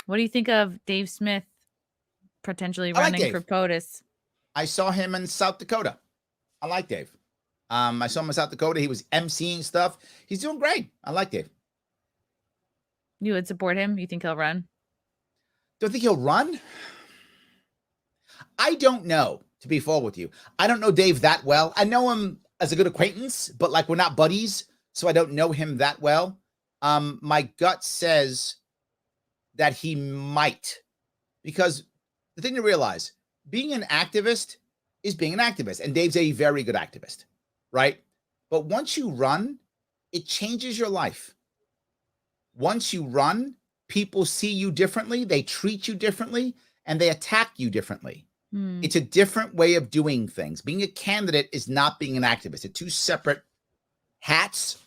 What do you think of Dave Smith potentially running for POTUS? I saw him in South Dakota. I like Dave. I saw him in South Dakota. He was emceeing stuff. He's doing great. I like Dave. You would support him? You think he'll run? Do I think he'll run? I don't know, to be full with you. I don't know Dave that well. I know him as a good acquaintance, but like we're not buddies, so I don't know him that well. My gut says that he might, because the thing to realize, being an activist is being an activist, and Dave's a very good activist, right? But once you run, it changes your life. Once you run, people see you differently, they treat you differently, and they attack you differently. It's a different way of doing things. Being a candidate is not being an activist. They're two separate hats.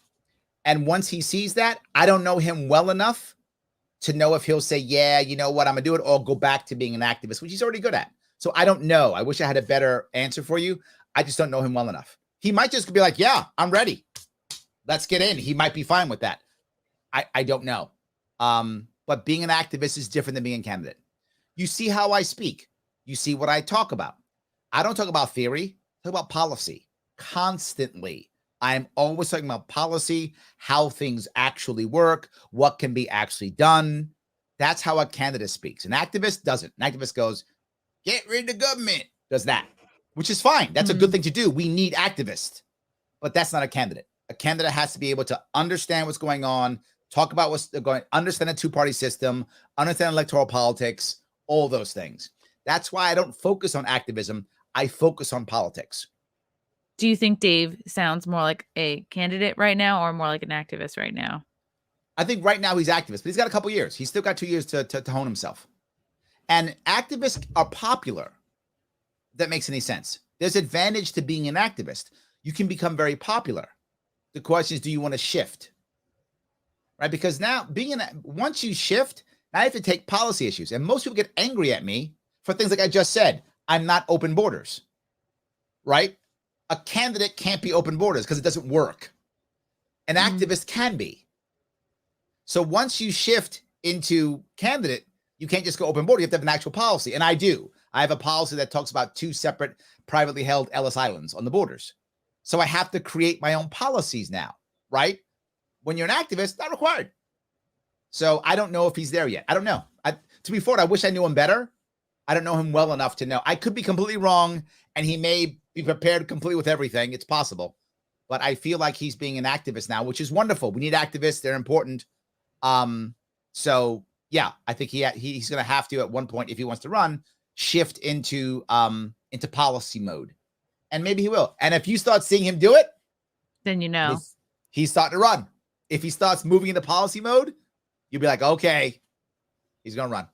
And once he sees that, I don't know him well enough to know if he'll say, yeah, you know what, I'm going to do it, or go back to being an activist, which he's already good at. So I don't know. I wish I had a better answer for you. I just don't know him well enough. He might just be like, yeah, I'm ready. Let's get in. He might be fine with that. I don't know. But being an activist is different than being a candidate. You see how I speak. You see what I talk about. I don't talk about theory. I talk about policy constantly. I'm always talking about policy, how things actually work, what can be actually done. That's how a candidate speaks. An activist doesn't. An activist goes, get rid of the government. Does that, which is fine. That's a good thing to do. We need activists. But that's not a candidate. A candidate has to be able to understand what's going on, talk about what's going, understand a two-party system, understand electoral politics, all those things. That's why I don't focus on activism. I focus on politics. Do you think Dave sounds more like a candidate right now or more like an activist right now? I think right now he's activist, but he's got a couple years. He's still got 2 years to hone himself. And activists are popular. If that makes any sense. There's advantage to being an activist. You can become very popular. The question is, do you want to shift? Right? Because now once you shift, now you have to take policy issues. And most people get angry at me for things like I just said. I'm not open borders, right? A candidate can't be open borders because it doesn't work. An activist can be. So once you shift into candidate, you can't just go open border. You have to have an actual policy. And I do. I have a policy that talks about 2 separate privately held Ellis Islands on the borders. So I have to create my own policies now, right? When you're an activist, not required. So I don't know if he's there yet. I don't know. To be forward, I wish I knew him better. I don't know him well enough to know. I could be completely wrong, and he may be prepared completely with everything. It's possible. But I feel like he's being an activist now, which is wonderful. We need activists. They're important. So, yeah, I think he's going to have to, at one point, if he wants to run, shift into policy mode. And maybe he will. And if you start seeing him do it, then you know. He's starting to run. If he starts moving into policy mode, you'll be like, okay, he's going to run.